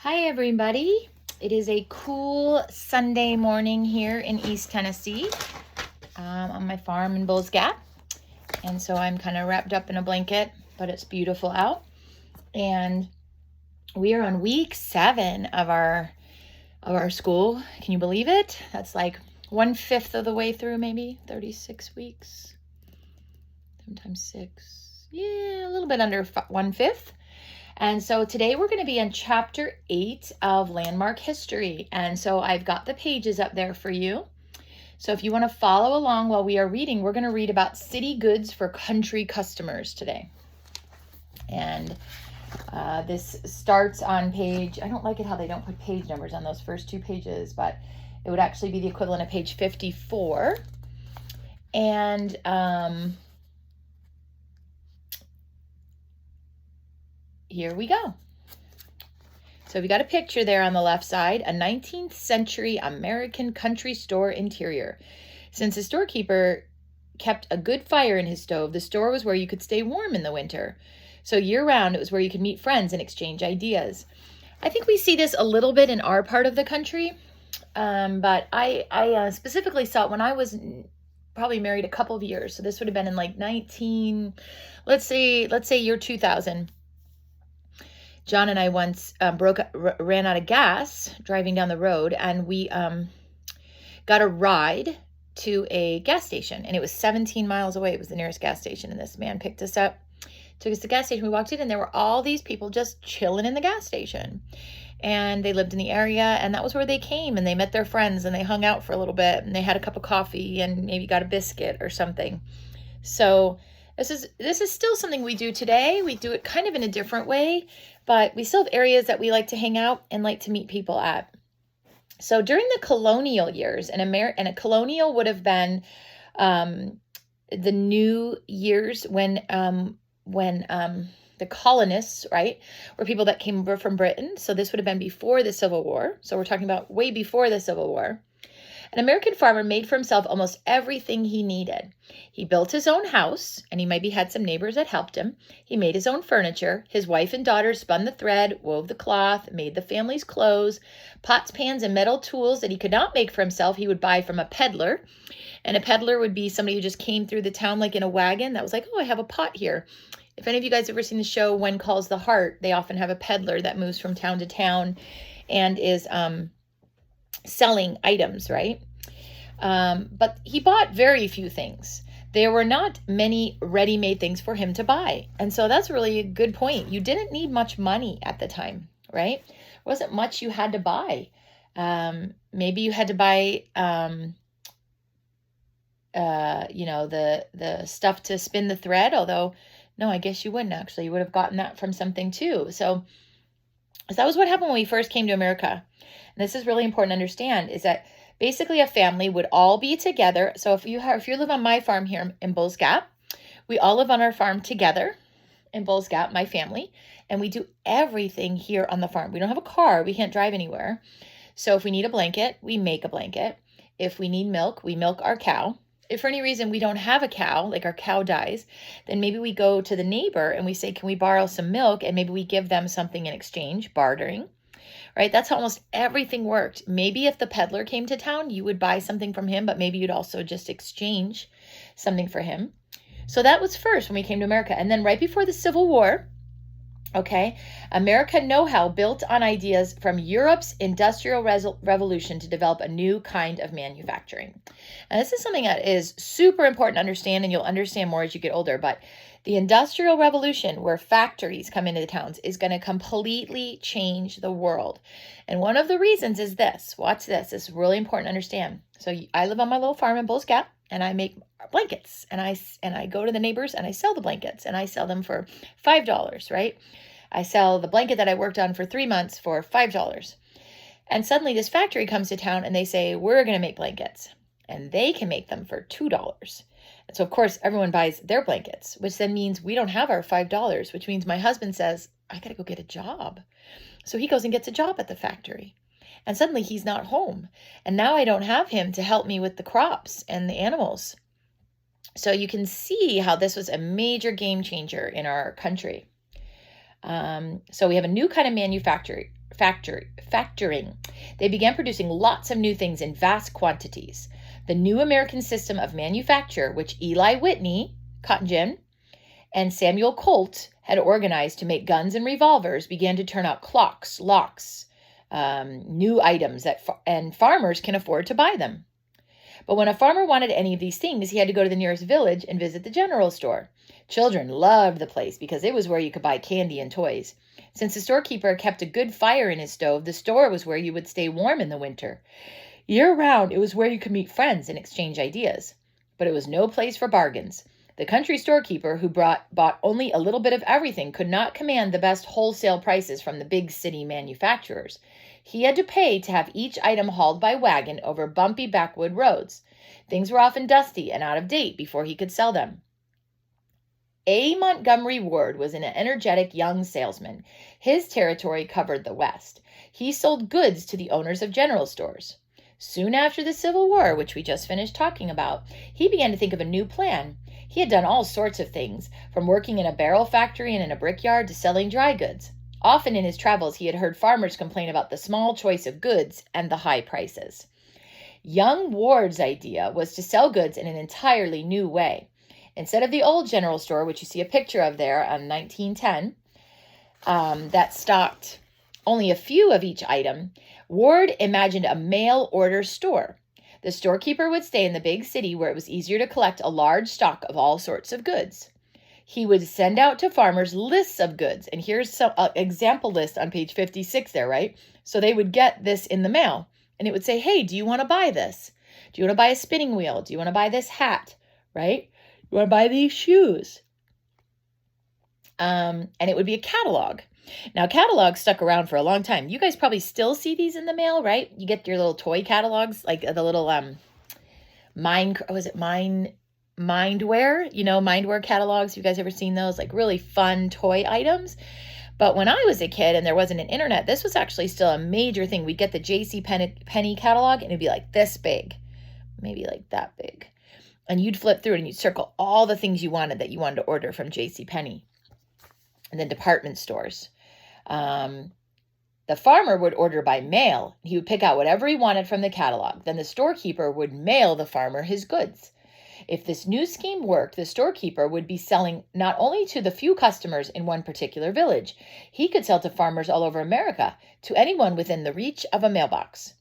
Hi, everybody. It is a cool Sunday morning here in East Tennessee on my farm in Bulls Gap. And so I'm kind of wrapped up in a blanket, but it's beautiful out. And we are on week 7 of our school. Can you believe it? That's like 1/5 of the way through, maybe 36 weeks. Sometimes 6. Yeah, a little bit under 1/5. And so today we're going to be in chapter 8 of Landmark History. And so I've got the pages up there for you. So if you want to follow along while we are reading, we're going to read about city goods for country customers today. And this starts on page, I don't like it how they don't put page numbers on those first 2 pages, but it would actually be the equivalent of page 54. And here we go. So we got a picture there on the left side, a 19th century American country store interior. Since the storekeeper kept a good fire in his stove, the store was where you could stay warm in the winter. So year-round, it was where you could meet friends and exchange ideas. I think we see this a little bit in our part of the country, but I specifically saw it when I was probably married a couple of years. So this would have been in like let's say year 2000. John and I once ran out of gas driving down the road, and we got a ride to a gas station, and it was 17 miles away. It was the nearest gas station, and this man picked us up, took us to the gas station. We walked in, and there were all these people just chilling in the gas station, and they lived in the area, and that was where they came, and they met their friends, and they hung out for a little bit, and they had a cup of coffee, and maybe got a biscuit or something. So this is still something we do today. We do it kind of in a different way, but we still have areas that we like to hang out and like to meet people at. So during the colonial years, and a colonial would have been the new years when the colonists, right, were people that came over from Britain. So this would have been before the Civil War. So we're talking about way before the Civil War. An American farmer made for himself almost everything he needed. He built his own house, and he maybe had some neighbors that helped him. He made his own furniture. His wife and daughters spun the thread, wove the cloth, made the family's clothes. Pots, pans, and metal tools that he could not make for himself, he would buy from a peddler. And a peddler would be somebody who just came through the town like in a wagon that was like, oh, I have a pot here. If any of you guys have ever seen the show When Calls the Heart, they often have a peddler that moves from town to town and is selling items, right? But he bought very few things. There were not many ready-made things for him to buy. And so that's really a good point. You didn't need much money at the time, right? There wasn't much you had to buy. Maybe you had to buy, the stuff to spin the thread, although, no, I guess you wouldn't actually. You would have gotten that from something too. So that was what happened when we first came to America. And this is really important to understand, is that basically a family would all be together. So if you live on my farm here in Bulls Gap, we all live on our farm together in Bulls Gap, my family, and we do everything here on the farm. We don't have a car. We can't drive anywhere. So if we need a blanket, we make a blanket. If we need milk, we milk our cow. If for any reason we don't have a cow, like our cow dies, then maybe we go to the neighbor and we say, can we borrow some milk? And maybe we give them something in exchange, bartering, right? That's how almost everything worked. Maybe if the peddler came to town, you would buy something from him, but maybe you'd also just exchange something for him. So that was first when we came to America. And then right before the Civil War, okay, American know-how built on ideas from Europe's Industrial Revolution to develop a new kind of manufacturing. And this is something that is super important to understand, and you'll understand more as you get older, but the Industrial Revolution, where factories come into the towns, is going to completely change the world. And one of the reasons is this. Watch this. It's really important to understand. So I live on my little farm in Bulls Gap, and I make blankets, and I go to the neighbors and I sell the blankets, and I sell them for $5, right? I sell the blanket that I worked on for 3 months for $5. And suddenly this factory comes to town and they say, we're going to make blankets, and they can make them for $2. And so of course everyone buys their blankets, which then means we don't have our $5, which means my husband says, I got to go get a job. So he goes and gets a job at the factory. And suddenly he's not home. And now I don't have him to help me with the crops and the animals. So you can see how this was a major game changer in our country. So we have a new kind of factoring. They began producing lots of new things in vast quantities. The new American system of manufacture, which Eli Whitney, cotton gin, and Samuel Colt had organized to make guns and revolvers, began to turn out clocks, locks, new items and farmers can afford to buy them. But when a farmer wanted any of these things, he had to go to the nearest village and visit the general store. Children loved the place because it was where you could buy candy and toys. Since the storekeeper kept a good fire in his stove, the store was where you would stay warm in the winter. Year-round, it was where you could meet friends and exchange ideas. But it was no place for bargains. The country storekeeper, who bought only a little bit of everything, could not command the best wholesale prices from the big city manufacturers. He had to pay to have each item hauled by wagon over bumpy backwood roads. Things were often dusty and out of date before he could sell them. A. Montgomery Ward was an energetic young salesman. His territory covered the West. He sold goods to the owners of general stores. Soon after the Civil War, which we just finished talking about, he began to think of a new plan. He had done all sorts of things, from working in a barrel factory and in a brickyard to selling dry goods. Often in his travels, he had heard farmers complain about the small choice of goods and the high prices. Young Ward's idea was to sell goods in an entirely new way. Instead of the old general store, which you see a picture of there on 1910, that stocked only a few of each item, Ward imagined a mail order store. The storekeeper would stay in the big city where it was easier to collect a large stock of all sorts of goods. He would send out to farmers lists of goods. And here's some example list on page 56 there, right? So they would get this in the mail and it would say, hey, do you want to buy this? Do you want to buy a spinning wheel? Do you want to buy this hat? Right? You want to buy these shoes? And it would be a catalog. Now, catalogs stuck around for a long time. You guys probably still see these in the mail, right? You get your little toy catalogs, like the little Mindware? Mindware catalogs. You guys ever seen those? Like really fun toy items. But when I was a kid and there wasn't an internet, this was actually still a major thing. We'd get the J.C. Penney catalog and it'd be like this big, maybe like that big. And you'd flip through it and you'd circle all the things you wanted to order from J.C. Penney. And then department stores. The farmer would order by mail. He would pick out whatever he wanted from the catalog. Then the storekeeper would mail the farmer his goods. If this new scheme worked, the storekeeper would be selling not only to the few customers in one particular village, he could sell to farmers all over America, to anyone within the reach of a mailbox.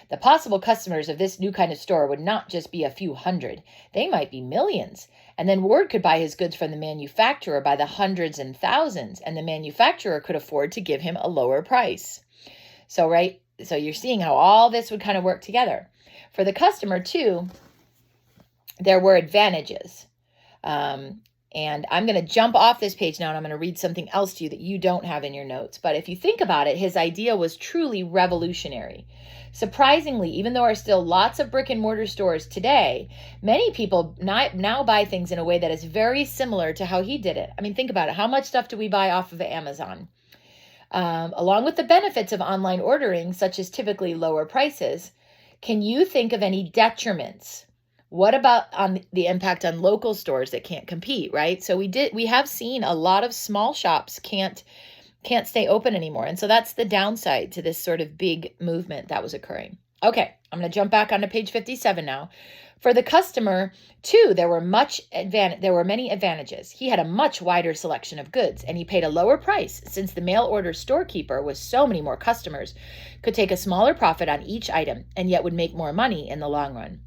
The possible customers of this new kind of store would not just be a few hundred. They might be millions. And then Ward could buy his goods from the manufacturer by the hundreds and thousands, and the manufacturer could afford to give him a lower price. So you're seeing how all this would kind of work together. For the customer, too, there were advantages. And I'm going to jump off this page now and I'm going to read something else to you that you don't have in your notes. But if you think about it, his idea was truly revolutionary. Surprisingly, even though there are still lots of brick and mortar stores today, many people now buy things in a way that is very similar to how he did it. I mean, think about it. How much stuff do we buy off of Amazon? Along with the benefits of online ordering, such as typically lower prices, can you think of any detriments? What about on the impact on local stores that can't compete, right? So we have seen a lot of small shops can't stay open anymore. And so that's the downside to this sort of big movement that was occurring. Okay, I'm going to jump back onto page 57 now. For the customer, too, there were many advantages. He had a much wider selection of goods, and he paid a lower price since the mail order storekeeper, with so many more customers, could take a smaller profit on each item and yet would make more money in the long run.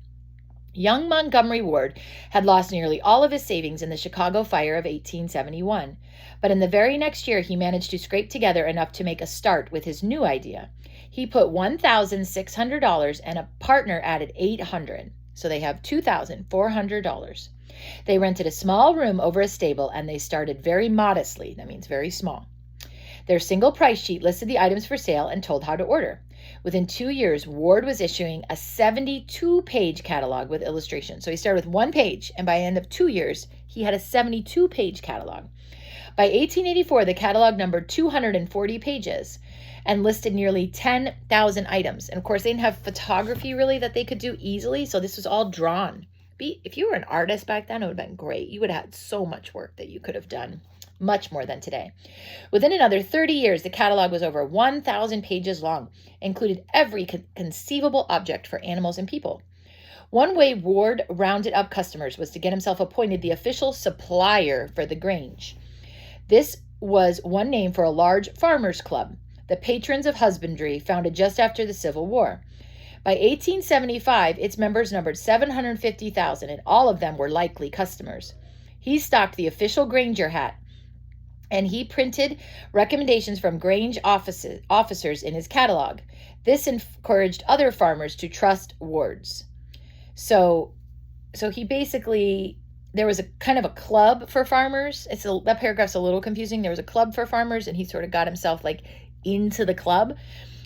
Young Montgomery Ward had lost nearly all of his savings in the Chicago fire of 1871, but in the very next year he managed to scrape together enough to make a start with his new idea. He put $1,600 and a partner added $800, so they have $2,400. They rented a small room over a stable and they started very modestly, that means very small. Their single price sheet listed the items for sale and told how to order. Within 2 years, Ward was issuing a 72-page catalog with illustrations. So he started with one page, and by the end of 2 years, he had a 72-page catalog. By 1884, the catalog numbered 240 pages and listed nearly 10,000 items. And of course, they didn't have photography really that they could do easily, so this was all drawn. If you were an artist back then, it would have been great. You would have had so much work that you could have done much more than today. Within another 30 years, the catalog was over 1,000 pages long, included every conceivable object for animals and people. One way Ward rounded up customers was to get himself appointed the official supplier for the Grange. This was one name for a large farmers' club, the Patrons of Husbandry, founded just after the Civil War. By 1875, its members numbered 750,000, and all of them were likely customers. He stocked the official Granger hat, and he printed recommendations from Grange officers in his catalog. This encouraged other farmers to trust Ward's. So he basically, there was a kind of a club for farmers. That paragraph's a little confusing. There was a club for farmers, and he sort of got himself like into the club.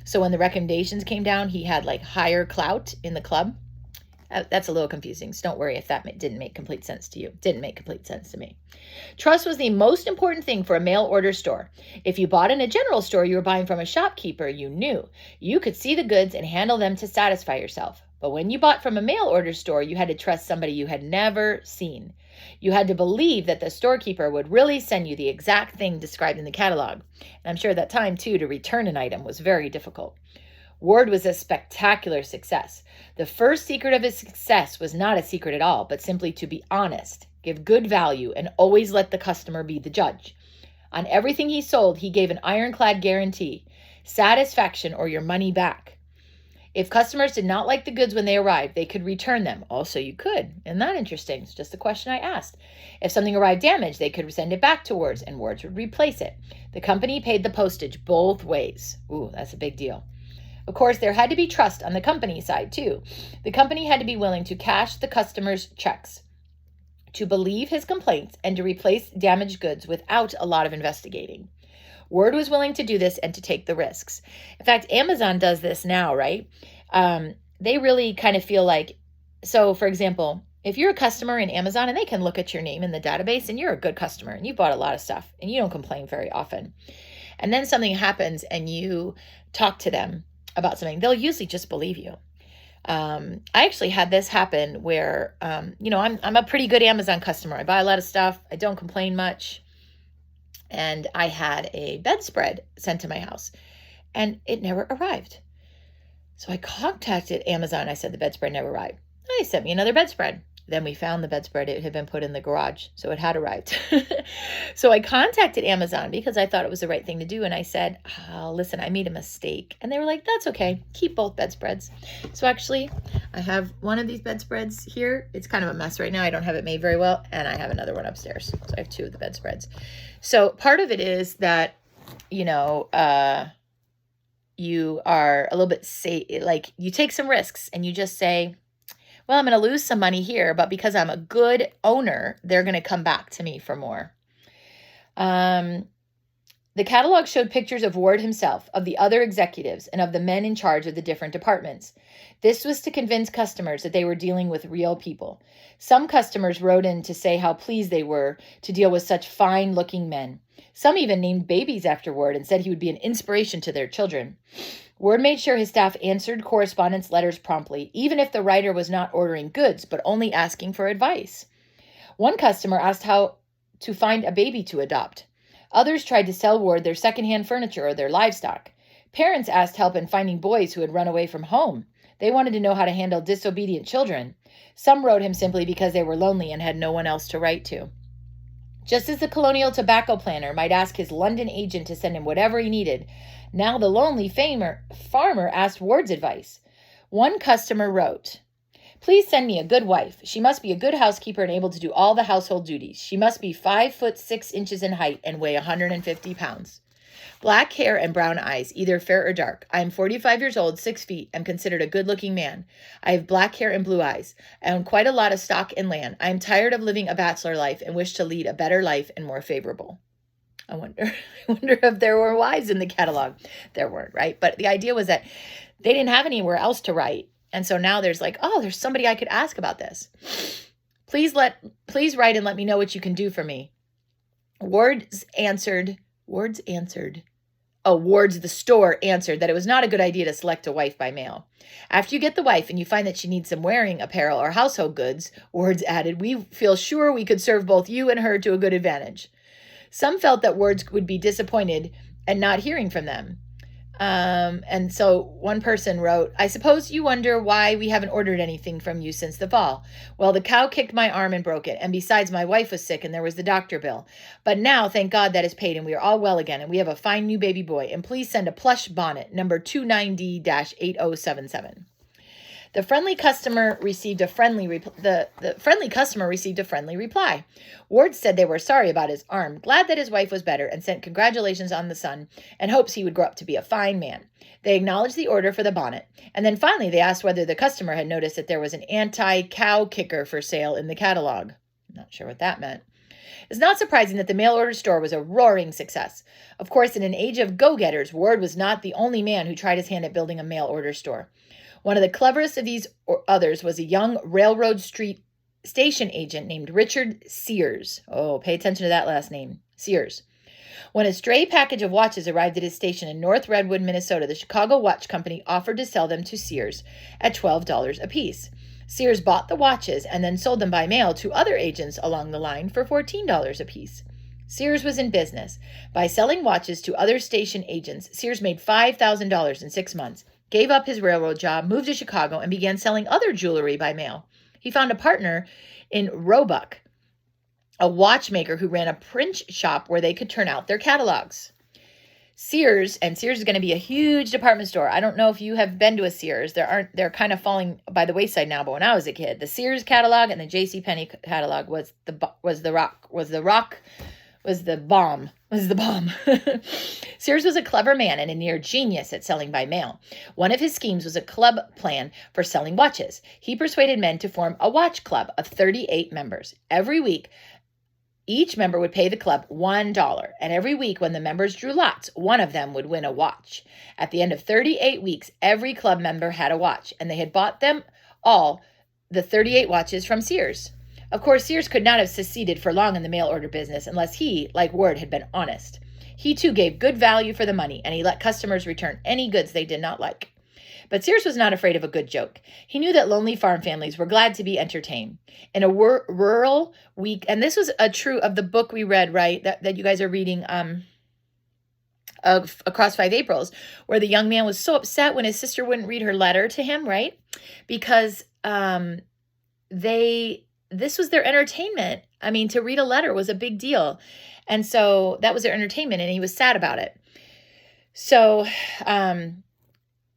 So when the recommendations came down, he had like higher clout in the club. That's a little confusing, so don't worry if that didn't make complete sense to you. Didn't make complete sense to me. Trust was the most important thing for a mail order store. If you bought in a general store, you were buying from a shopkeeper you knew. You could see the goods and handle them to satisfy yourself. But when you bought from a mail order store, you had to trust somebody you had never seen. You had to believe that the storekeeper would really send you the exact thing described in the catalog. And I'm sure at that time, too, to return an item was very difficult. Ward was a spectacular success. The first secret of his success was not a secret at all, but simply to be honest, give good value, and always let the customer be the judge. On everything he sold, he gave an ironclad guarantee: satisfaction or your money back. If customers did not like the goods when they arrived, they could return them. Also, you could. Isn't that interesting? It's just a question I asked. If something arrived damaged, they could send it back to Ward's, and Ward's would replace it. The company paid the postage both ways. Ooh, that's a big deal. Of course, there had to be trust on the company side, too. The company had to be willing to cash the customer's checks, to believe his complaints, and to replace damaged goods without a lot of investigating. Ward was willing to do this and to take the risks. In fact, Amazon does this now, right? They really kind of feel like, so for example, if you're a customer in Amazon and they can look at your name in the database and you're a good customer and you bought a lot of stuff and you don't complain very often, and then something happens and you talk to them about something, they'll usually just believe you. I actually had this happen where, I'm a pretty good Amazon customer. I buy a lot of stuff. I don't complain much. And I had a bedspread sent to my house and it never arrived. So I contacted Amazon. I said the bedspread never arrived. They sent me another bedspread. Then we found the bedspread. It had been put in the garage, so it had arrived. So I contacted Amazon because I thought it was the right thing to do. And I said, listen, I made a mistake. And they were like, that's okay. Keep both bedspreads. So actually, I have one of these bedspreads here. It's kind of a mess right now. I don't have it made very well. And I have another one upstairs. So I have two of the bedspreads. So part of it is that, you are a little bit like you take some risks and you just say, well, I'm going to lose some money here, but because I'm a good owner, they're going to come back to me for more. The catalog showed pictures of Ward himself, of the other executives, and of the men in charge of the different departments. This was to convince customers that they were dealing with real people. Some customers wrote in to say how pleased they were to deal with such fine-looking men. Some even named babies after Ward and said he would be an inspiration to their children. Ward made sure his staff answered correspondence letters promptly, even if the writer was not ordering goods, but only asking for advice. One customer asked how to find a baby to adopt. Others tried to sell Ward their secondhand furniture or their livestock. Parents asked help in finding boys who had run away from home. They wanted to know how to handle disobedient children. Some wrote him simply because they were lonely and had no one else to write to. Just as the colonial tobacco planter might ask his London agent to send him whatever he needed, now the lonely farmer asked Ward's advice. One customer wrote, "Please send me a good wife. She must be a good housekeeper and able to do all the household duties. She must be 5'6" in height and weigh 150 pounds. Black hair and brown eyes, either fair or dark. I am 45 years old, 6 feet, am considered a good-looking man. I have black hair and blue eyes. I own quite a lot of stock and land. I am tired of living a bachelor life and wish to lead a better life and more favorable." I wonder if there were wives in the catalog. There weren't, right? But the idea was that they didn't have anywhere else to write. And so now there's like, oh, there's somebody I could ask about this. Please write and let me know what you can do for me. Ward's the store answered that it was not a good idea to select a wife by mail. After you get the wife and you find that she needs some wearing apparel or household goods, Ward's added, we feel sure we could serve both you and her to a good advantage. Some felt that Wards would be disappointed at not hearing from them. And so one person wrote, I suppose you wonder why we haven't ordered anything from you since the fall. Well, the cow kicked my arm and broke it. And besides, my wife was sick and there was the doctor bill. But now, thank God that is paid and we are all well again. And we have a fine new baby boy. And please send a plush bonnet, number 29D-8077. The friendly customer received a friendly reply. Ward said they were sorry about his arm, glad that his wife was better, and sent congratulations on the son and hopes he would grow up to be a fine man. They acknowledged the order for the bonnet, and then finally they asked whether the customer had noticed that there was an anti-cow kicker for sale in the catalog. Not sure what that meant. It's not surprising that the mail order store was a roaring success. Of course, in an age of go-getters, Ward was not the only man who tried his hand at building a mail order store. One of the cleverest of these others was a young railroad street station agent named Richard Sears. Oh, pay attention to that last name, Sears. When a stray package of watches arrived at his station in North Redwood, Minnesota, the Chicago Watch Company offered to sell them to Sears at $12 apiece. Sears bought the watches and then sold them by mail to other agents along the line for $14 apiece. Sears was in business. By selling watches to other station agents, Sears made $5,000 in 6 months, gave up his railroad job, moved to Chicago, and began selling other jewelry by mail. He found a partner in Roebuck, a watchmaker who ran a print shop where they could turn out their catalogs. Sears is going to be a huge department store. I don't know if you have been to a Sears. They're kind of falling by the wayside now, but when I was a kid, the Sears catalog and the JCPenney catalog was the bomb. Sears was a clever man and a near genius at selling by mail. One of his schemes was a club plan for selling watches. He persuaded men to form a watch club of 38 members. Every week, each member would pay the club $1, and every week when the members drew lots, one of them would win a watch. At the end of 38 weeks, every club member had a watch, and they had bought them all, the 38 watches, from Sears. Of course, Sears could not have succeeded for long in the mail order business unless he, like Ward, had been honest. He too gave good value for the money, and he let customers return any goods they did not like. But Sears was not afraid of a good joke. He knew that lonely farm families were glad to be entertained. In a rural week, and this was true of the book we read, right, that you guys are reading, Across 5 Aprils, where the young man was so upset when his sister wouldn't read her letter to him, right? Because this was their entertainment. I mean, to read a letter was a big deal. And so that was their entertainment, and he was sad about it. So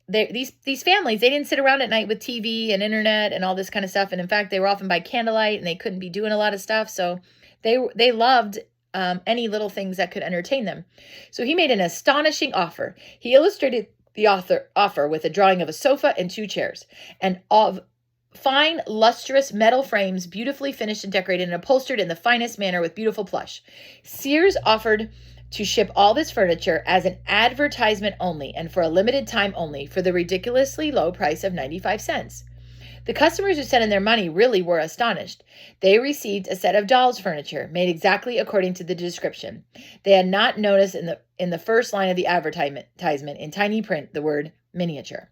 these families, they didn't sit around at night with TV and internet and all this kind of stuff. And in fact, they were often by candlelight, and they couldn't be doing a lot of stuff. So they loved any little things that could entertain them. So he made an astonishing offer. He illustrated the offer with a drawing of a sofa and 2 chairs, and of fine, lustrous metal frames, beautifully finished and decorated and upholstered in the finest manner with beautiful plush. Sears offered to ship all this furniture as an advertisement only and for a limited time only for the ridiculously low price of 95 cents. The customers who sent in their money really were astonished. They received a set of dolls' furniture made exactly according to the description. They had not noticed in the first line of the advertisement in tiny print the word miniature.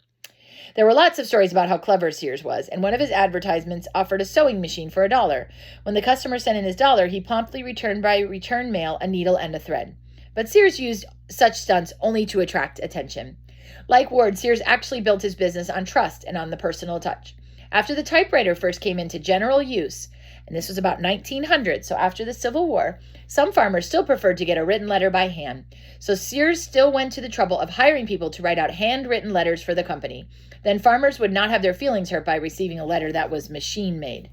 There were lots of stories about how clever Sears was, and one of his advertisements offered a sewing machine for $1. When the customer sent in his dollar, he promptly returned by return mail a needle and a thread. But Sears used such stunts only to attract attention. Like Ward, Sears actually built his business on trust and on the personal touch. After the typewriter first came into general use, and this was about 1900, so after the Civil War, some farmers still preferred to get a written letter by hand. So Sears still went to the trouble of hiring people to write out handwritten letters for the company. Then farmers would not have their feelings hurt by receiving a letter that was machine-made.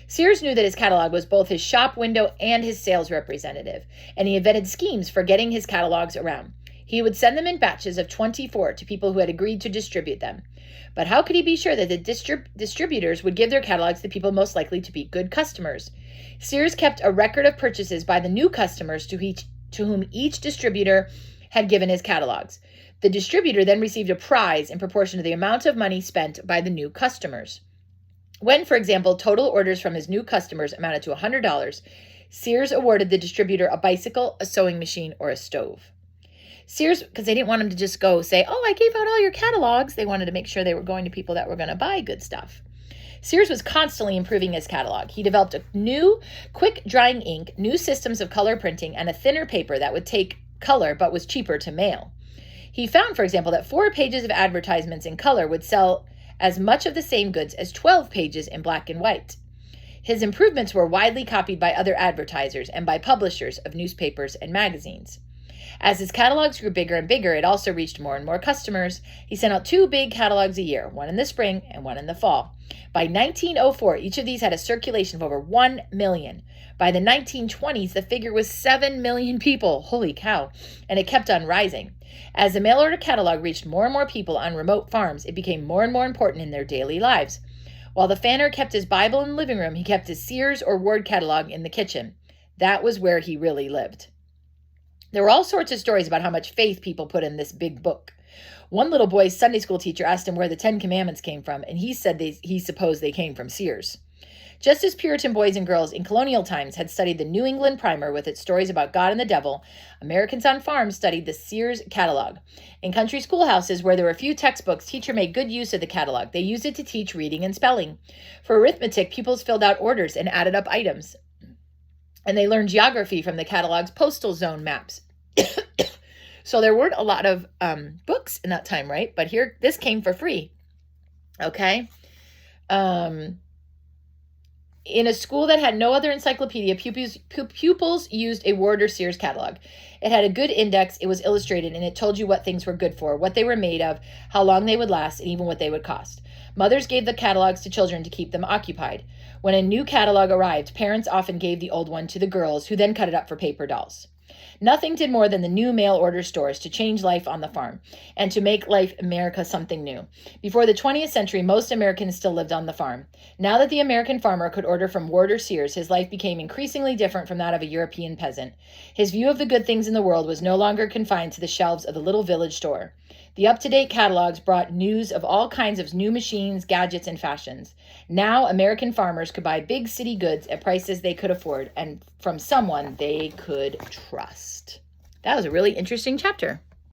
Sears knew that his catalog was both his shop window and his sales representative, and he invented schemes for getting his catalogs around. He would send them in batches of 24 to people who had agreed to distribute them. But how could he be sure that the distributors would give their catalogs to people most likely to be good customers? Sears kept a record of purchases by the new customers to whom each distributor had given his catalogs. The distributor then received a prize in proportion to the amount of money spent by the new customers. When, for example, total orders from his new customers amounted to $100, Sears awarded the distributor a bicycle, a sewing machine, or a stove. Sears, because they didn't want him to just go say, oh, I gave out all your catalogs. They wanted to make sure they were going to people that were going to buy good stuff. Sears was constantly improving his catalog. He developed a new quick-drying ink, new systems of color printing, and a thinner paper that would take color but was cheaper to mail. He found, for example, that 4 pages of advertisements in color would sell as much of the same goods as 12 pages in black and white. His improvements were widely copied by other advertisers and by publishers of newspapers and magazines. As his catalogs grew bigger and bigger, it also reached more and more customers. He sent out 2 big catalogs a year, one in the spring and one in the fall. By 1904, each of these had a circulation of over 1 million. By the 1920s, the figure was 7 million people. Holy cow. And it kept on rising. As the mail order catalog reached more and more people on remote farms, it became more and more important in their daily lives. While the fanner kept his Bible in the living room, he kept his Sears or Ward catalog in the kitchen. That was where he really lived. There were all sorts of stories about how much faith people put in this big book. One little boy's Sunday school teacher asked him where the 10 Commandments came from, and he said he supposed they came from Sears. Just as Puritan boys and girls in colonial times had studied the New England Primer with its stories about God and the devil, Americans on farms studied the Sears catalog. In country schoolhouses where there were few textbooks, teachers made good use of the catalog. They used it to teach reading and spelling. For arithmetic, pupils filled out orders and added up items. And they learned geography from the catalog's postal zone maps. So there weren't a lot of books in that time, right? But here, this came for free. Okay? In a school that had no other encyclopedia, pupils used a Ward or Sears catalog. It had a good index, it was illustrated, and it told you what things were good for, what they were made of, how long they would last, and even what they would cost. Mothers gave the catalogs to children to keep them occupied. When a new catalog arrived, parents often gave the old one to the girls, who then cut it up for paper dolls. Nothing did more than the new mail order stores to change life on the farm and to make life America something new. Before the 20th century, most Americans still lived on the farm. Now that the American farmer could order from Ward or Sears, his life became increasingly different from that of a European peasant. His view of the good things in the world was no longer confined to the shelves of the little village store. The up-to-date catalogs brought news of all kinds of new machines, gadgets, and fashions. Now, American farmers could buy big city goods at prices they could afford and from someone they could trust. That was a really interesting chapter.